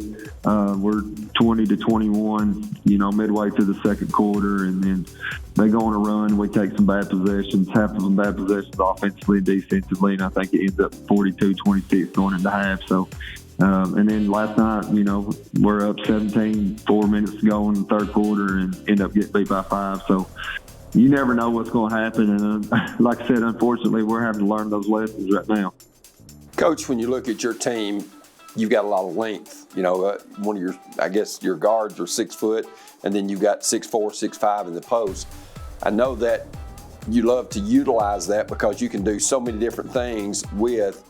We're 20-21, midway through the second quarter, and then they go on a run. We take some bad possessions, half of them bad possessions offensively and defensively, and I think it ends up 42-26 going into half. So, and then last night, we're up 17, 4 minutes to go in the third quarter, and end up getting beat by 5. So you never know what's going to happen. And like I said, unfortunately, we're having to learn those lessons right now. Coach, when you look at your team, you've got a lot of length. One of your guards are 6 foot, and then you've got 6'4", 6'5" in the post. I know that you love to utilize that because you can do so many different things with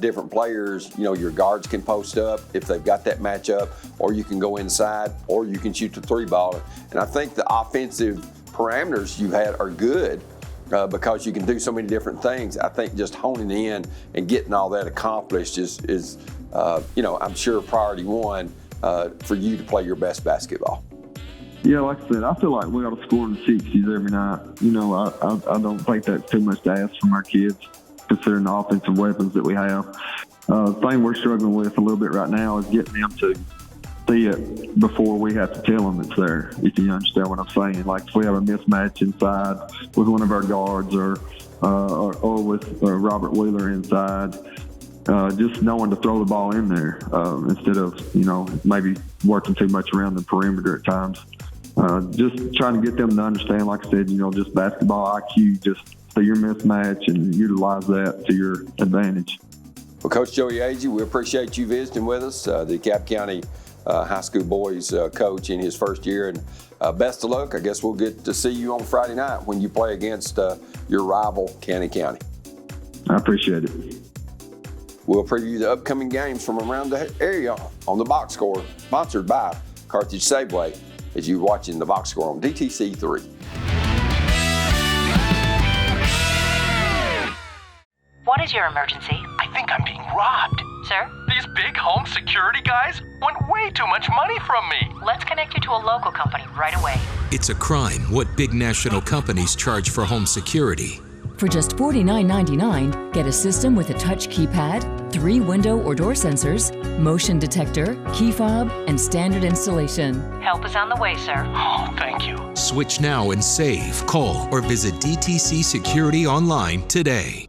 different players. Your guards can post up if they've got that matchup, or you can go inside, or you can shoot the 3-ball. And I think the offensive parameters you had are good because you can do so many different things. I think just honing in and getting all that accomplished is I'm sure priority one for you to play your best basketball. Yeah, like I said, I feel like we ought to score in the 60s every night. I don't think that's too much to ask from our kids, considering the offensive weapons that we have. The thing we're struggling with a little bit right now is getting them to see it before we have to tell them it's there, if you understand what I'm saying. Like if we have a mismatch inside with one of our guards or with Robert Wheeler inside, just knowing to throw the ball in there instead of, maybe working too much around the perimeter at times. Just trying to get them to understand, like I said, just basketball IQ, just see your mismatch and utilize that to your advantage. Well, Coach Joey Agee, we appreciate you visiting with us, the DeKalb County high school boys coach in his first year, and best of luck. I guess we'll get to see you on Friday night when you play against your rival, County. I appreciate it. We'll preview the upcoming games from around the area on the Box Score, sponsored by Carthage Safeway, as you're watching the Box Score on DTC 3. What is your emergency? I think I'm being robbed. Sir? These big home security guys want way too much money from me. Let's connect you to a local company right away. It's a crime what big national companies charge for home security. For just $49.99, get a system with a touch keypad, 3 window or door sensors, motion detector, key fob, and standard installation. Help is on the way, sir. Oh, thank you. Switch now and save. Call or visit DTC Security online today.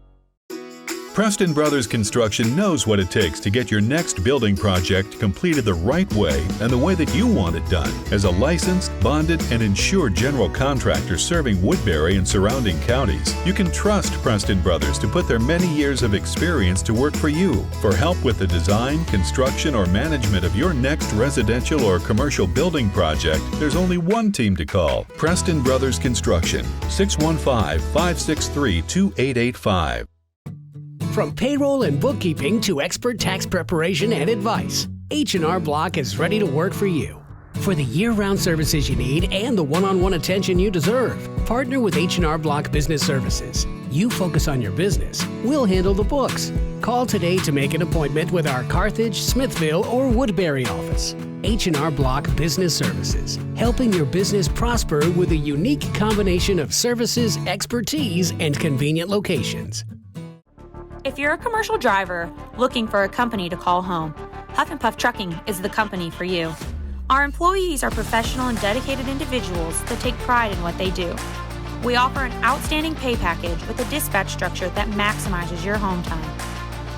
Preston Brothers Construction knows what it takes to get your next building project completed the right way and the way that you want it done. As a licensed, bonded, and insured general contractor serving Woodbury and surrounding counties, you can trust Preston Brothers to put their many years of experience to work for you. For help with the design, construction, or management of your next residential or commercial building project, there's only one team to call: Preston Brothers Construction, 615-563-2885. From payroll and bookkeeping to expert tax preparation and advice, H&R Block is ready to work for you. For the year-round services you need and the one-on-one attention you deserve, partner with H&R Block Business Services. You focus on your business, we'll handle the books. Call today to make an appointment with our Carthage, Smithville, or Woodbury office. H&R Block Business Services, helping your business prosper with a unique combination of services, expertise, and convenient locations. If you're a commercial driver looking for a company to call home, Huff and Puff Trucking is the company for you. Our employees are professional and dedicated individuals that take pride in what they do. We offer an outstanding pay package with a dispatch structure that maximizes your home time.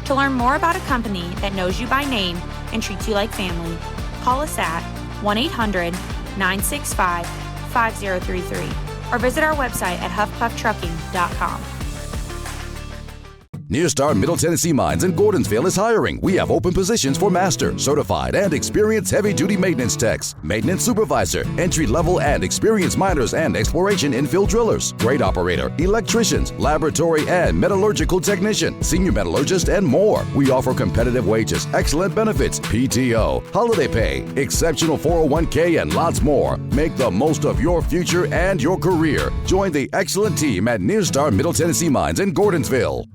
To learn more about a company that knows you by name and treats you like family, call us at 1-800-965-5033 or visit our website at huffpufftrucking.com. Nearstar Middle Tennessee Mines in Gordonsville is hiring. We have open positions for master, certified, and experienced heavy-duty maintenance techs, maintenance supervisor, entry-level and experienced miners and exploration infill drillers, grade operator, electricians, laboratory and metallurgical technician, senior metallurgist, and more. We offer competitive wages, excellent benefits, PTO, holiday pay, exceptional 401k, and lots more. Make the most of your future and your career. Join the excellent team at Nearstar Middle Tennessee Mines in Gordonsville.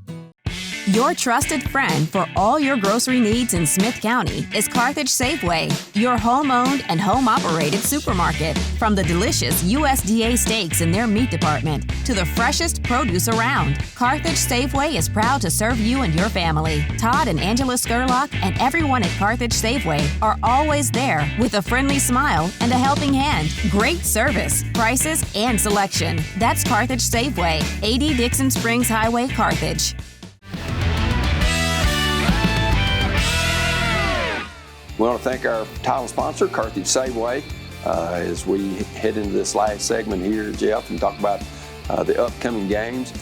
Your trusted friend for all your grocery needs in Smith County is Carthage Safeway, your home-owned and home-operated supermarket. From the delicious USDA steaks in their meat department to the freshest produce around, Carthage Safeway is proud to serve you and your family. Todd and Angela Skurlock and everyone at Carthage Safeway are always there with a friendly smile and a helping hand. Great service, prices, and selection. That's Carthage Safeway, 80 Dixon Springs Highway, Carthage. We want to thank our title sponsor, Carthage Safeway, as we head into this last segment here, Jeff, and talk about the upcoming games.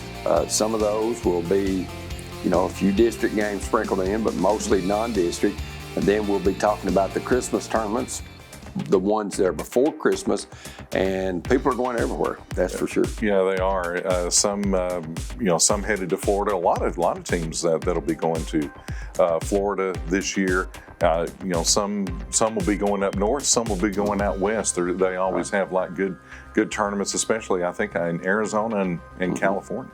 Some of those will be, a few district games sprinkled in, but mostly non-district. And then we'll be talking about the Christmas tournaments, the ones that are before Christmas, and people are going everywhere. That's for sure. Yeah, they are. Some headed to Florida. A lot of teams that'll be going to Florida this year. Some will be going up north. Some will be going out west. They always have like good tournaments, especially I think in Arizona and California.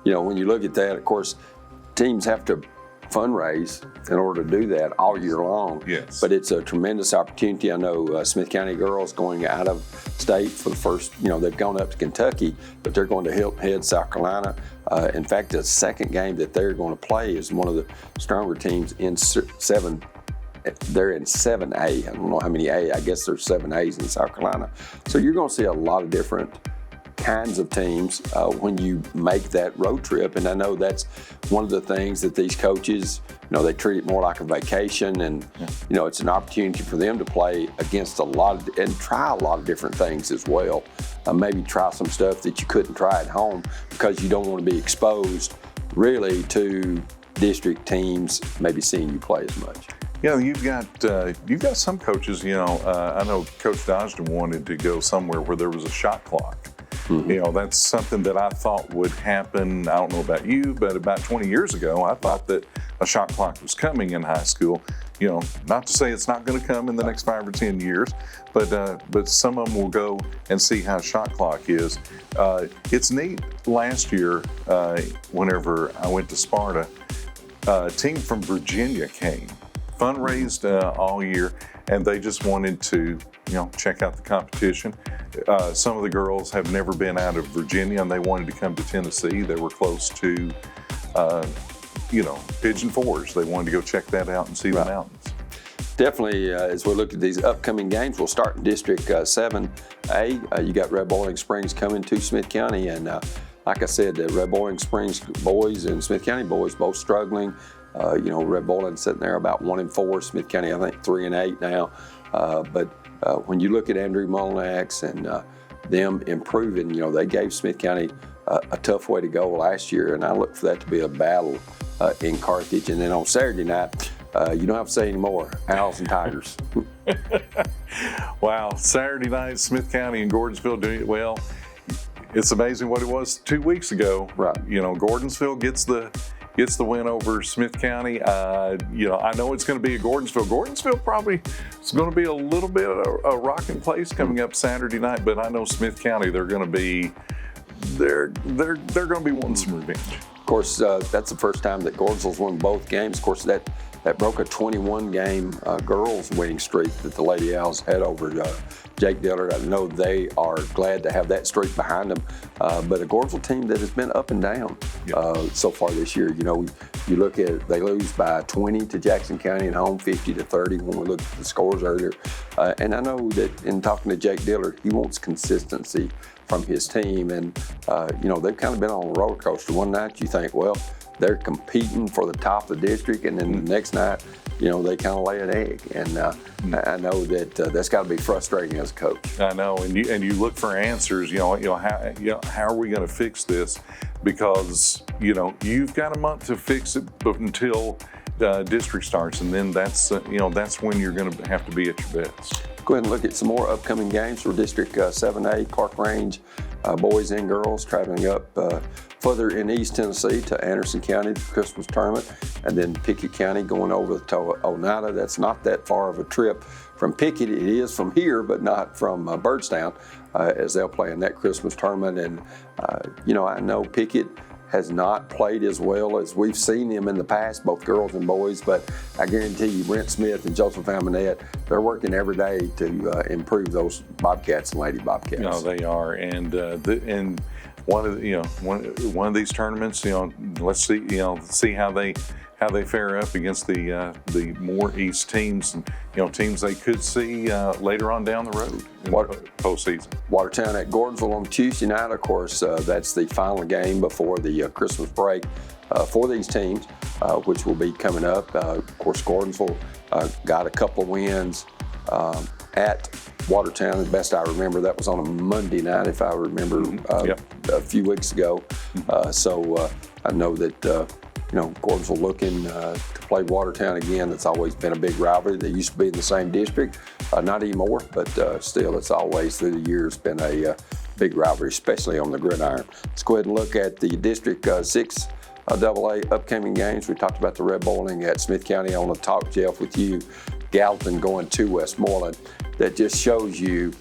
When you look at that, of course, teams have to fundraise in order to do that all year long. Yes. But it's a tremendous opportunity. I know Smith County girls going out of state for the first, they've gone up to Kentucky, but they're going to Hilton Head, South Carolina. In fact, the second game that they're going to play is one of the stronger teams in 7. They're in 7A. I don't know how many A. I guess there's 7 A's in South Carolina. So you're going to see a lot of different kinds of teams when you make that road trip. And I know that's one of the things that these coaches, they treat it more like a vacation, and it's an opportunity for them to play against a lot of, and try a lot of different things as well. Maybe try some stuff that you couldn't try at home because you don't want to be exposed really to district teams maybe seeing you play as much. Yeah, you've got some coaches. I know Coach Dodgton wanted to go somewhere where there was a shot clock. Mm-hmm. That's something that I thought would happen. I don't know about you, but about 20 years ago, I thought that a shot clock was coming in high school. Not to say it's not going to come in the next 5 or 10 years, but some of them will go and see how shot clock is. It's neat. Last year, whenever I went to Sparta, a team from Virginia came, fundraised all year, and they just wanted to check out the competition. Some of the girls have never been out of Virginia, and they wanted to come to Tennessee. They were close to Pigeon Forge. They wanted to go check that out and see the mountains. Definitely, as we look at these upcoming games, we'll start in District 7A. You got Red Boiling Springs coming to Smith County, and like I said, the Red Boiling Springs boys and Smith County boys both struggling. Red Boiling sitting there about 1-4. Smith County, I think 3-8 now. But when you look at Andrew Molinax and them improving, they gave Smith County a tough way to go last year, and I look for that to be a battle in Carthage. And then on Saturday night, you don't have to say any more. Owls and Tigers. Wow, Saturday night, Smith County and Gordonsville doing it well. It's amazing what it was 2 weeks ago. Right. Gordonsville gets the win over Smith County. I know it's going to be a Gordonsville. Gordonsville probably is going to be a little bit of a rocking place coming up Saturday night, but I know Smith County, they're going to be wanting some revenge. Of course, that's the first time that Gordonsville's won both games. Of course, that broke a 21-game girls winning streak that the Lady Owls had over Jake Dillard. I know they are glad to have that streak behind them, but a Gordonsville team that has been up and down so far this year. You look at it, they lose by 20 to Jackson County at home, 50-30 when we looked at the scores earlier. And I know that in talking to Jake Dillard, he wants consistency from his team, and they've kind of been on a roller coaster. One night you think, well, they're competing for the top of the district, and then the next night, they kind of lay an egg. And I know that that's got to be frustrating as a coach. I know, and you look for answers. How are we going to fix this? Because you've got a month to fix it until district starts, and then that's when you're going to have to be at your best. Go ahead and look at some more upcoming games for District 7A, Clark Range, boys and girls traveling up further in East Tennessee to Anderson County, the Christmas tournament, and then Pickett County going over to Oneida. That's not that far of a trip from Pickett. It is from here, but not from Byrdstown, as they'll play in that Christmas tournament. And, I know Pickett has not played as well as we've seen them in the past, both girls and boys, but I guarantee you Brent Smith and Joseph Amonette, they're working every day to improve those Bobcats and Lady Bobcats. No, they are, and one of these tournaments, let's see how they fare up against the more East teams, and teams they could see later on down the road in the postseason. Watertown at Gordonsville on Tuesday night. Of course, that's the final game before the Christmas break for these teams, which will be coming up. Of course, Gordonsville got a couple of wins at Watertown. The best I remember, that was on a Monday night, if I remember, a few weeks ago. So I know that Gordonsville looking to play Watertown again. That's always been a big rivalry. They used to be in the same district, not anymore, but still, it's always through the years been a big rivalry, especially on the gridiron. Let's go ahead and look at the District 6 AA upcoming games. We talked about the Red Boiling at Smith County. I want to talk, Jeff, with you. Gallatin going to Westmoreland. That just shows you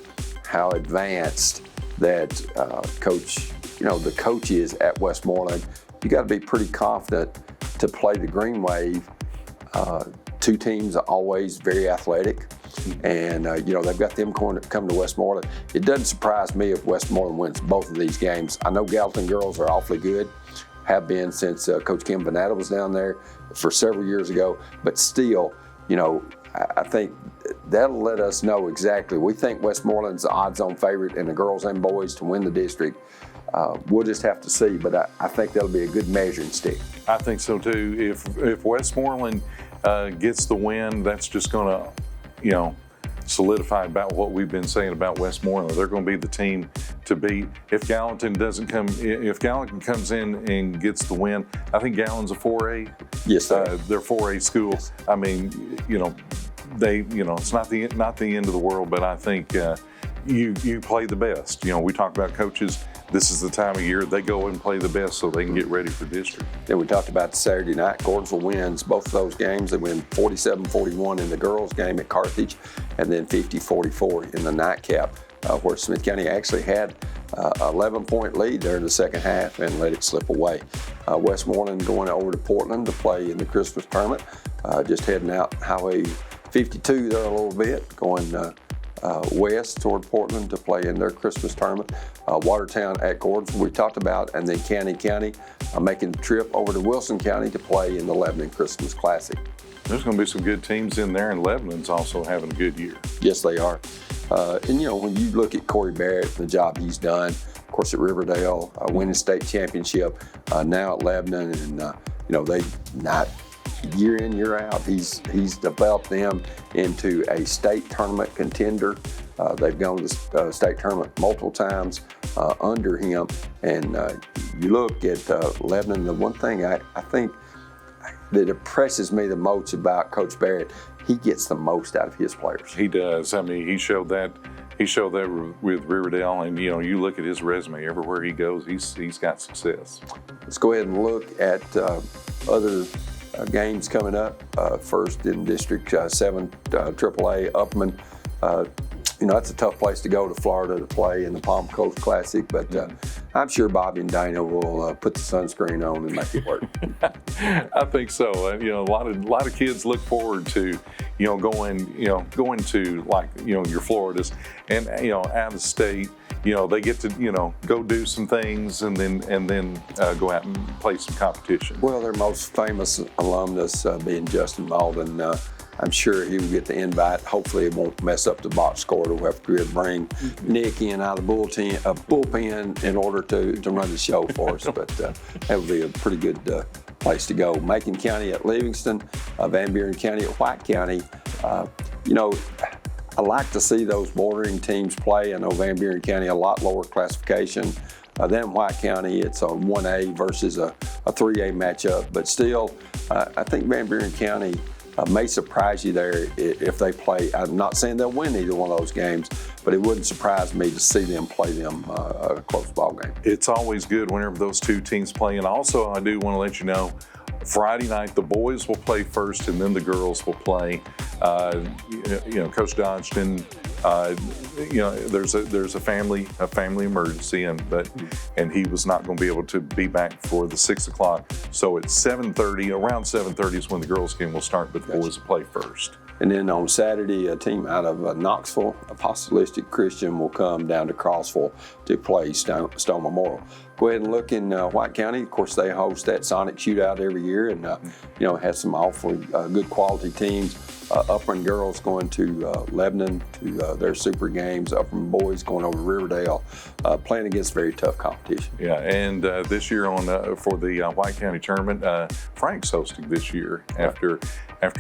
how advanced that the coach is at Westmoreland. You got to be pretty confident to play the Green Wave. Two teams are always very athletic, and they've got them coming to Westmoreland. It doesn't surprise me if Westmoreland wins both of these games. I know Gallatin girls are awfully good, have been since Coach Kim Bonetta was down there for several years ago, but still, I think that'll let us know exactly. We think Westmoreland's the odds-on favorite in the girls and boys to win the district. We'll just have to see, but I think that'll be a good measuring stick. I think so too. If Westmoreland gets the win, that's just going to, solidify about what we've been saying about Westmoreland. They're going to be the team to beat. If Gallatin comes in and gets the win, I think Gallatin's a 4A. Yes, sir. They're 4A school. Yes. I mean, it's not the end of the world, but I think you play the best. We talk about coaches. This is the time of year they go and play the best so they can get ready for district. Then we talked about Saturday night. Gordonsville wins both of those games. They win 47-41 in the girls' game at Carthage, and then 50-44 in the nightcap, where Smith County actually had an 11-point lead there in the second half and let it slip away. Westmoreland going over to Portland to play in the Christmas tournament, just heading out Highway 52 there a little bit, going west toward Portland to play in their Christmas tournament. Watertown at Gordonsville we talked about, and then County making the trip over to Wilson County to play in the Lebanon Christmas Classic. There's going to be some good teams in there, and Lebanon's also having a good year. Yes, they are. And when you look at Corey Barrett and the job he's done, of course, at Riverdale, winning state championship, now at Lebanon, and they not year in, year out, he's developed them into a state tournament contender. They've gone to the state tournament multiple times under him, and you look at Lebanon. The one thing I think that impresses me the most about Coach Barrett, he gets the most out of his players. He does. I mean, he showed that with Riverdale, and you look at his resume. Everywhere he goes, he's got success. Let's go ahead and look at other games coming up. First in District 7, AAA, Upman. That's a tough place to go to Florida to play in the Palm Coast Classic, but I'm sure Bobby and Dana will put the sunscreen on and make it work. I think so. A lot of kids look forward to, going to your Floridas, and out of state. They get to go do some things and then go out and play some competition. Well, their most famous alumnus being Justin Malden. I'm sure he will get the invite. Hopefully it won't mess up the box score. We'll have to bring Nick in out of the bullpen in order to run the show for us. But that would be a pretty good place to go. Macon County at Livingston, Van Buren County at White County. I like to see those bordering teams play. I know Van Buren County a lot lower classification than White County. It's a 1A versus a 3A matchup. But still, I think Van Buren County may surprise you there if they play. I'm not saying they'll win either one of those games, but it wouldn't surprise me to see them play them a close ball game. It's always good whenever those two teams play. And also, I do want to let you know, Friday night the boys will play first, and then the girls will play. Coach Dodgton. There's a family emergency, and he was not going to be able to be back for the 6 o'clock. So at 7:30, around 7:30 is when the girls game will start, but the boys will play first. And then on Saturday, a team out of Knoxville, Apostolistic Christian, will come down to Crossville to play Stone Memorial. Go ahead and look in White County. Of course, they host that Sonic Shootout every year, and has some awfully good quality teams. Upland girls going to Lebanon to their super games. Upland boys going over to Riverdale, playing against very tough competition. Yeah, and this year for the White County tournament, Frank's hosting this year after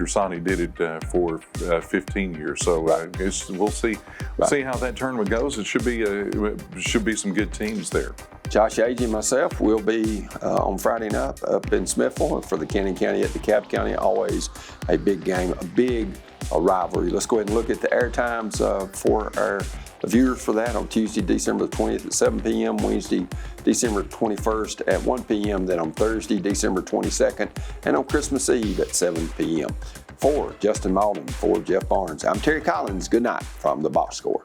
Sonny did it for 15 years. So we'll see how that tournament goes. It should be some good teams there. Josh Agee and myself will be on Friday night up in Smithville for the Canyon County at DeKalb County. Always a big game, a big rivalry. Let's go ahead and look at the air times for our viewers for that on Tuesday, December the 20th at 7 p.m., Wednesday, December 21st at 1 p.m., then on Thursday, December 22nd, and on Christmas Eve at 7 p.m. For Justin Malden, for Jeff Barnes, I'm Terry Collins. Good night from the Box Score.